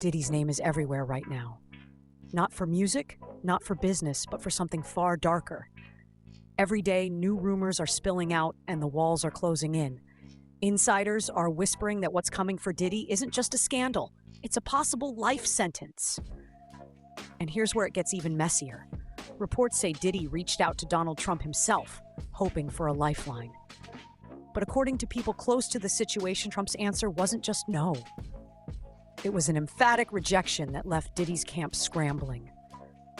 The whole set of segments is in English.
Diddy's name is everywhere right now. Not for music, not for business, but for something far darker. Every day, new rumors are spilling out and the walls are closing in. Insiders are whispering that what's coming for Diddy isn't just a scandal, it's a possible life sentence. And here's where it gets even messier. Reports say Diddy reached out to Donald Trump himself, hoping for a lifeline. But according to people close to the situation, Trump's answer wasn't just no. It was an emphatic rejection that left Diddy's camp scrambling.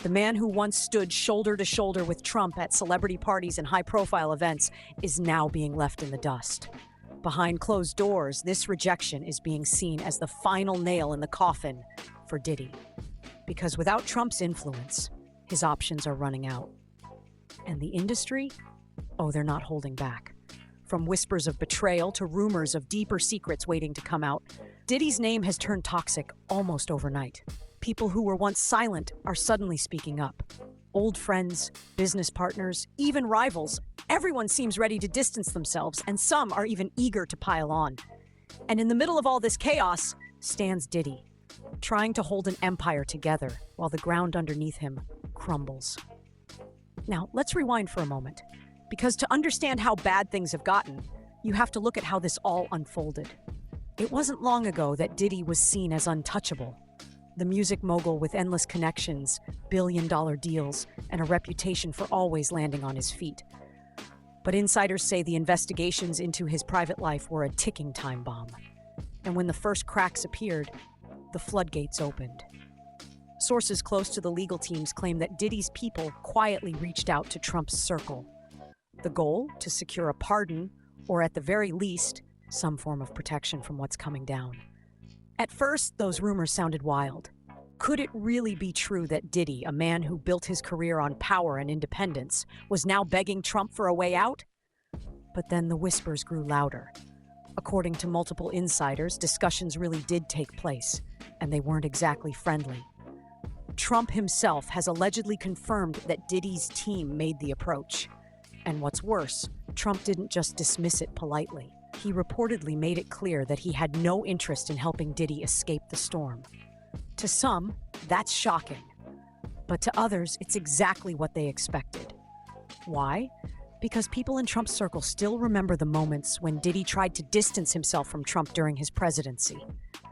The man who once stood shoulder to shoulder with Trump at celebrity parties and high-profile events is now being left in the dust. Behind closed doors, this rejection is being seen as the final nail in the coffin for Diddy. Because without Trump's influence, his options are running out. And the industry? Oh, they're not holding back. From whispers of betrayal to rumors of deeper secrets waiting to come out, Diddy's name has turned toxic almost overnight. People who were once silent are suddenly speaking up. Old friends, business partners, even rivals, everyone seems ready to distance themselves, and some are even eager to pile on. And in the middle of all this chaos stands Diddy, trying to hold an empire together while the ground underneath him crumbles. Now, let's rewind for a moment, because to understand how bad things have gotten, you have to look at how this all unfolded. It wasn't long ago that Diddy was seen as untouchable. The music mogul with endless connections, billion-dollar deals, and a reputation for always landing on his feet. But insiders say the investigations into his private life were a ticking time bomb. And when the first cracks appeared, the floodgates opened. Sources close to the legal teams claim that Diddy's people quietly reached out to Trump's circle. The goal? To secure a pardon, or at the very least, some form of protection from what's coming down. At first, those rumors sounded wild. Could it really be true that Diddy, a man who built his career on power and independence, was now begging Trump for a way out? But then the whispers grew louder. According to multiple insiders, discussions really did take place, and they weren't exactly friendly. Trump himself has allegedly confirmed that Diddy's team made the approach. And what's worse, Trump didn't just dismiss it politely. He reportedly made it clear that he had no interest in helping Diddy escape the storm. To some, that's shocking. But to others, it's exactly what they expected. Why? Because people in Trump's circle still remember the moments when Diddy tried to distance himself from Trump during his presidency.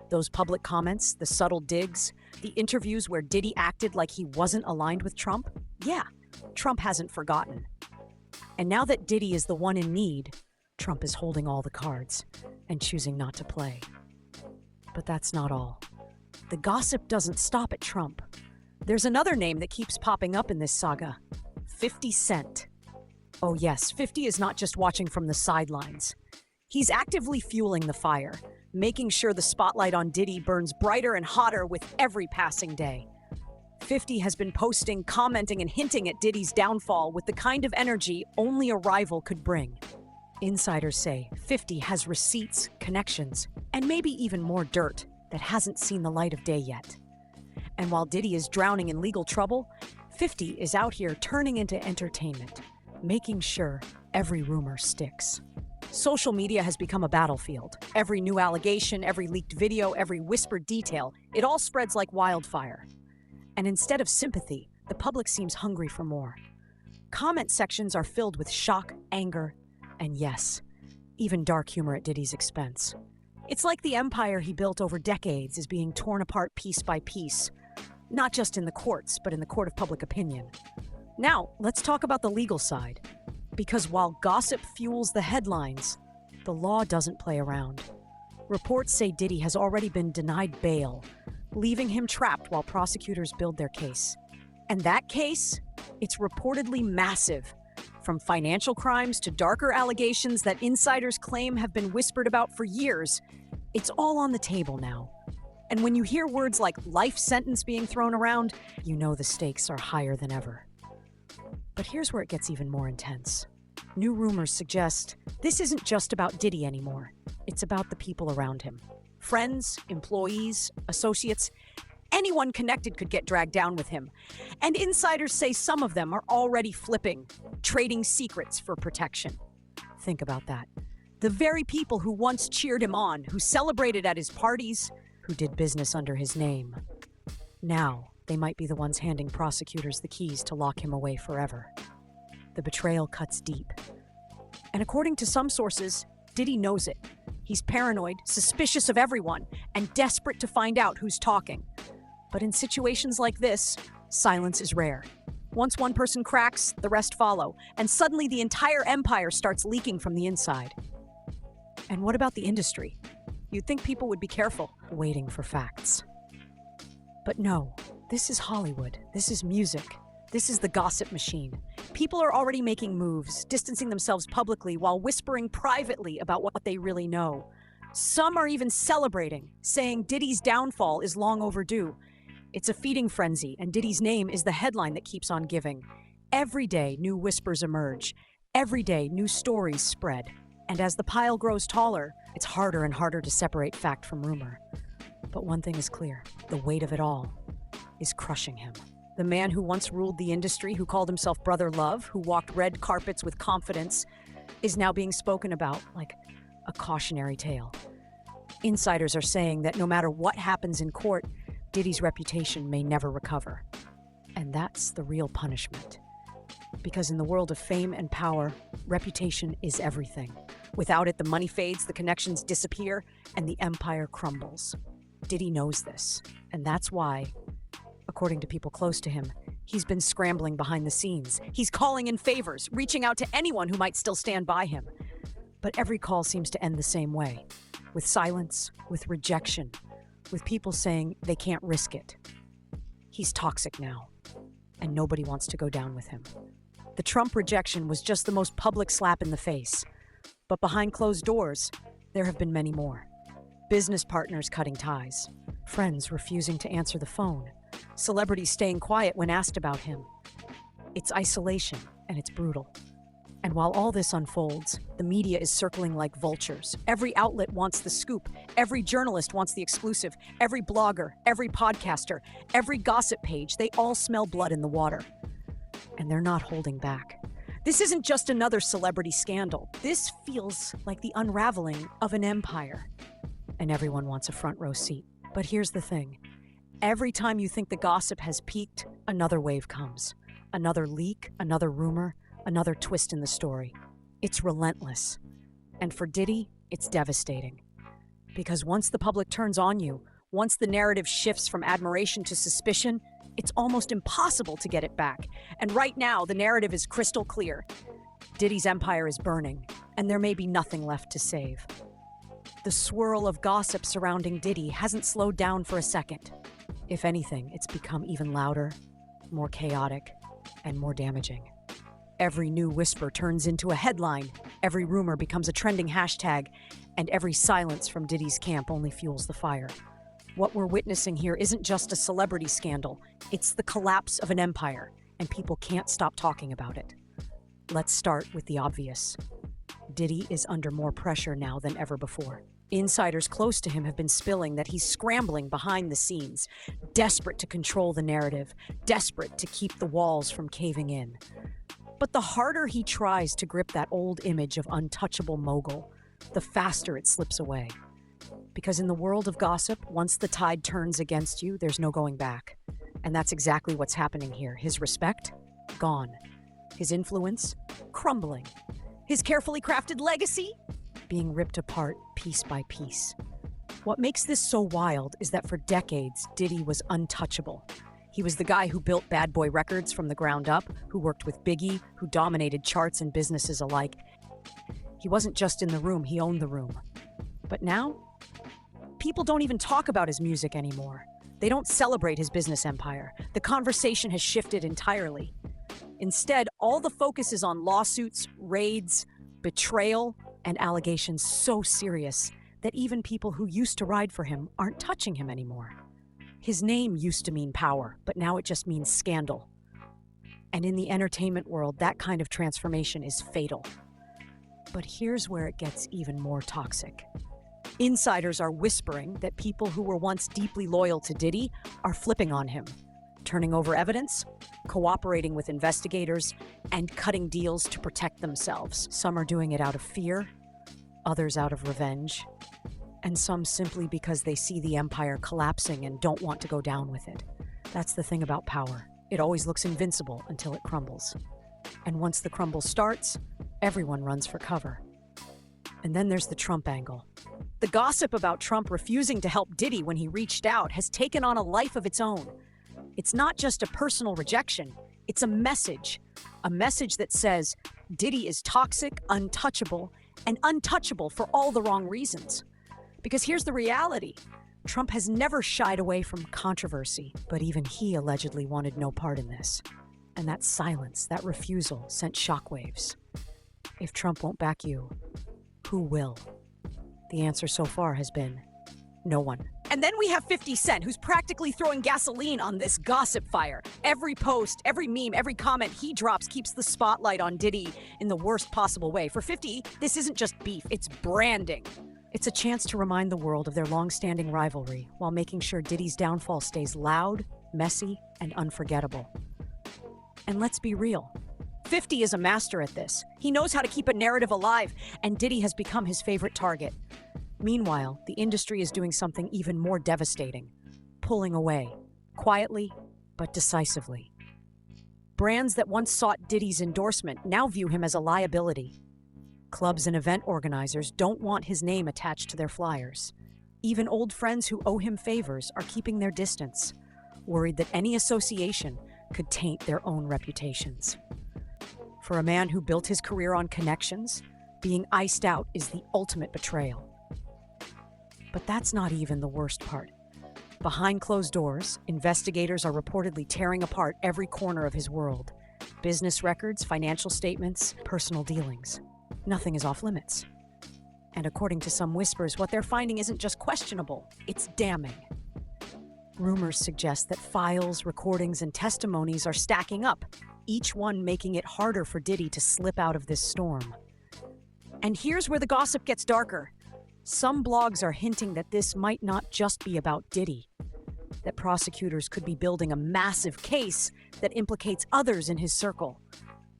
Those public comments, the subtle digs, the interviews where Diddy acted like he wasn't aligned with Trump? Yeah, Trump hasn't forgotten. And now that Diddy is the one in need, Trump is holding all the cards and choosing not to play. But that's not all. The gossip doesn't stop at Trump. There's another name that keeps popping up in this saga: 50 Cent. Oh yes, 50 is not just watching from the sidelines. He's actively fueling the fire, making sure the spotlight on Diddy burns brighter and hotter with every passing day. 50 has been posting, commenting, and hinting at Diddy's downfall with the kind of energy only a rival could bring. Insiders say 50 has receipts, connections, and maybe even more dirt that hasn't seen the light of day yet. And while Diddy is drowning in legal trouble, 50 is out here turning into entertainment, making sure every rumor sticks. Social media has become a battlefield. Every new allegation, every leaked video, every whispered detail, it all spreads like wildfire. And instead of sympathy, the public seems hungry for more. Comment sections are filled with shock, anger, and yes, even dark humor at Diddy's expense. It's like the empire he built over decades is being torn apart piece by piece, not just in the courts, but in the court of public opinion. Now, let's talk about the legal side. Because while gossip fuels the headlines, the law doesn't play around. Reports say Diddy has already been denied bail, leaving him trapped while prosecutors build their case. And that case? It's reportedly massive. From financial crimes to darker allegations that insiders claim have been whispered about for years, it's all on the table now. And when you hear words like life sentence being thrown around, you know the stakes are higher than ever. But here's where it gets even more intense. New rumors suggest this isn't just about Diddy anymore. It's about the people around him. Friends, employees, associates, anyone connected could get dragged down with him. And insiders say some of them are already flipping, trading secrets for protection. Think about that. The very people who once cheered him on, who celebrated at his parties, who did business under his name. Now, they might be the ones handing prosecutors the keys to lock him away forever. The betrayal cuts deep. And according to some sources, Diddy knows it. He's paranoid, suspicious of everyone, and desperate to find out who's talking. But in situations like this, silence is rare. Once one person cracks, the rest follow, and suddenly the entire empire starts leaking from the inside. And what about the industry? You'd think people would be careful, waiting for facts. But no, this is Hollywood. This is music. This is the gossip machine. People are already making moves, distancing themselves publicly while whispering privately about what they really know. Some are even celebrating, saying Diddy's downfall is long overdue. It's a feeding frenzy, and Diddy's name is the headline that keeps on giving. Every day, new whispers emerge. Every day, new stories spread. And as the pile grows taller, it's harder and harder to separate fact from rumor. But one thing is clear, the weight of it all is crushing him. The man who once ruled the industry, who called himself Brother Love, who walked red carpets with confidence, is now being spoken about like a cautionary tale. Insiders are saying that no matter what happens in court, Diddy's reputation may never recover. And that's the real punishment. Because in the world of fame and power, reputation is everything. Without it, the money fades, the connections disappear, and the empire crumbles. Diddy knows this, and that's why, according to people close to him, he's been scrambling behind the scenes. He's calling in favors, reaching out to anyone who might still stand by him. But every call seems to end the same way, with silence, with rejection, with people saying they can't risk it. He's toxic now, and nobody wants to go down with him. The Trump rejection was just the most public slap in the face. But behind closed doors, there have been many more. Business partners cutting ties, friends refusing to answer the phone, celebrities staying quiet when asked about him. It's isolation, and it's brutal. And while all this unfolds, the media is circling like vultures. Every outlet wants the scoop. Every journalist wants the exclusive. Every blogger, every podcaster, every gossip page, they all smell blood in the water. And they're not holding back. This isn't just another celebrity scandal. This feels like the unraveling of an empire. And everyone wants a front row seat. But here's the thing. Every time you think the gossip has peaked, another wave comes. Another leak, another rumor, another twist in the story. It's relentless. And for Diddy, it's devastating. Because once the public turns on you, once the narrative shifts from admiration to suspicion, it's almost impossible to get it back. And right now, the narrative is crystal clear. Diddy's empire is burning, and there may be nothing left to save. The swirl of gossip surrounding Diddy hasn't slowed down for a second. If anything, it's become even louder, more chaotic, and more damaging. Every new whisper turns into a headline, every rumor becomes a trending hashtag, and every silence from Diddy's camp only fuels the fire. What we're witnessing here isn't just a celebrity scandal, it's the collapse of an empire, and people can't stop talking about it. Let's start with the obvious. Diddy is under more pressure now than ever before. Insiders close to him have been spilling that he's scrambling behind the scenes, desperate to control the narrative, desperate to keep the walls from caving in. But the harder he tries to grip that old image of untouchable mogul, the faster it slips away. Because in the world of gossip, once the tide turns against you, there's no going back. And that's exactly what's happening here. His respect? Gone. His influence? Crumbling. His carefully crafted legacy? Being ripped apart piece by piece. What makes this so wild is that for decades, Diddy was untouchable. He was the guy who built Bad Boy Records from the ground up, who worked with Biggie, who dominated charts and businesses alike. He wasn't just in the room, he owned the room. But now, people don't even talk about his music anymore. They don't celebrate his business empire. The conversation has shifted entirely. Instead, all the focus is on lawsuits, raids, betrayal, and allegations so serious that even people who used to ride for him aren't touching him anymore. His name used to mean power, but now it just means scandal. And in the entertainment world, that kind of transformation is fatal. But here's where it gets even more toxic. Insiders are whispering that people who were once deeply loyal to Diddy are flipping on him, turning over evidence, cooperating with investigators, and cutting deals to protect themselves. Some are doing it out of fear, others out of revenge, and some simply because they see the empire collapsing and don't want to go down with it. That's the thing about power. It always looks invincible until it crumbles. And once the crumble starts, everyone runs for cover. And then there's the Trump angle. The gossip about Trump refusing to help Diddy when he reached out has taken on a life of its own. It's not just a personal rejection, it's a message that says Diddy is toxic, untouchable, and untouchable for all the wrong reasons. Because here's the reality. Trump has never shied away from controversy, but even he allegedly wanted no part in this. And that silence, that refusal, sent shockwaves. If Trump won't back you, who will? The answer so far has been no one. And then we have 50 Cent, who's practically throwing gasoline on this gossip fire. Every post, every meme, every comment he drops keeps the spotlight on Diddy in the worst possible way. For 50, this isn't just beef, it's branding. It's a chance to remind the world of their long-standing rivalry while making sure Diddy's downfall stays loud, messy, and unforgettable. And let's be real. 50 is a master at this. He knows how to keep a narrative alive, and Diddy has become his favorite target. Meanwhile, the industry is doing something even more devastating, pulling away, quietly but decisively. Brands that once sought Diddy's endorsement now view him as a liability. Clubs and event organizers don't want his name attached to their flyers. Even old friends who owe him favors are keeping their distance, worried that any association could taint their own reputations. For a man who built his career on connections, being iced out is the ultimate betrayal. But that's not even the worst part. Behind closed doors, investigators are reportedly tearing apart every corner of his world. Business records, financial statements, personal dealings. Nothing is off limits. And according to some whispers, what they're finding isn't just questionable, it's damning. Rumors suggest that files, recordings, and testimonies are stacking up, each one making it harder for Diddy to slip out of this storm. And here's where the gossip gets darker. Some blogs are hinting that this might not just be about Diddy, that prosecutors could be building a massive case that implicates others in his circle,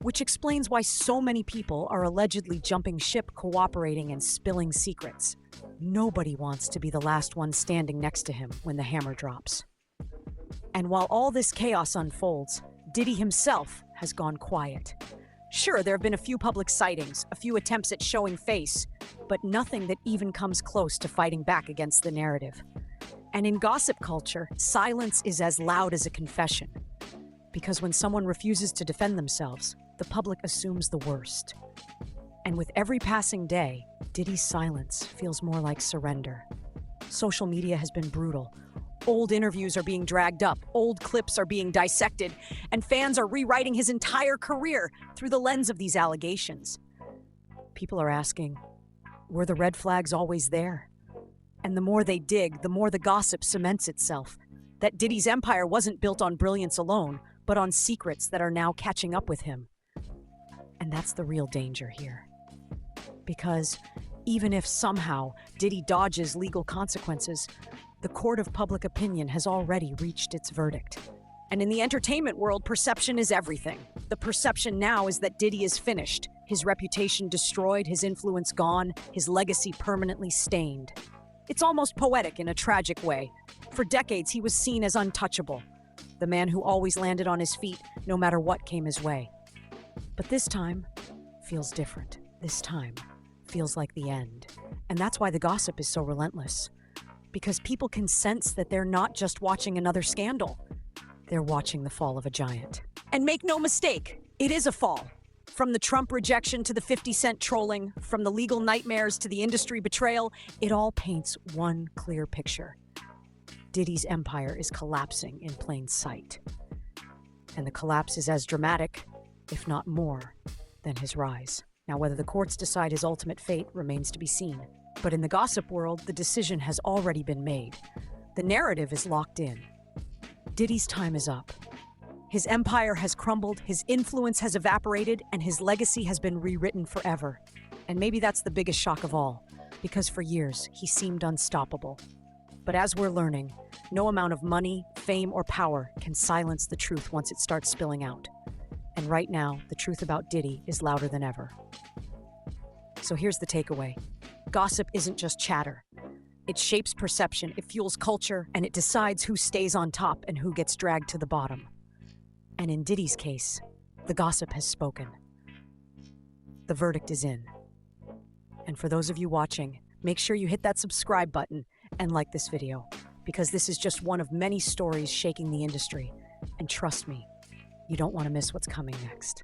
which explains why so many people are allegedly jumping ship, cooperating, and spilling secrets. Nobody wants to be the last one standing next to him when the hammer drops. And while all this chaos unfolds, Diddy himself has gone quiet. Sure, there have been a few public sightings, a few attempts at showing face, but nothing that even comes close to fighting back against the narrative. And in gossip culture, silence is as loud as a confession. Because when someone refuses to defend themselves, the public assumes the worst. And with every passing day, Diddy's silence feels more like surrender. Social media has been brutal. Old interviews are being dragged up, old clips are being dissected, and fans are rewriting his entire career through the lens of these allegations. People are asking, were the red flags always there? And the more they dig, the more the gossip cements itself. That Diddy's empire wasn't built on brilliance alone, but on secrets that are now catching up with him. And that's the real danger here. Because even if somehow Diddy dodges legal consequences, the court of public opinion has already reached its verdict. And in the entertainment world, perception is everything. The perception now is that Diddy is finished, his reputation destroyed, his influence gone, his legacy permanently stained. It's almost poetic in a tragic way. For decades, he was seen as untouchable, the man who always landed on his feet no matter what came his way. But this time feels different. This time feels like the end. And that's why the gossip is so relentless. Because people can sense that they're not just watching another scandal. They're watching the fall of a giant. And make no mistake, it is a fall. From the Trump rejection to the 50 Cent trolling, from the legal nightmares to the industry betrayal, it all paints one clear picture. Diddy's empire is collapsing in plain sight. And the collapse is as dramatic, if not more, than his rise. Now, whether the courts decide his ultimate fate remains to be seen. But in the gossip world, the decision has already been made. The narrative is locked in. Diddy's time is up. His empire has crumbled, his influence has evaporated, and his legacy has been rewritten forever. And maybe that's the biggest shock of all, because for years, he seemed unstoppable. But as we're learning, no amount of money, fame, or power can silence the truth once it starts spilling out. And right now, the truth about Diddy is louder than ever. So here's the takeaway. Gossip isn't just chatter. It shapes perception, it fuels culture, and it decides who stays on top and who gets dragged to the bottom. And in Diddy's case, the gossip has spoken. The verdict is in. And for those of you watching, make sure you hit that subscribe button and like this video, because this is just one of many stories shaking the industry. And trust me, you don't want to miss what's coming next.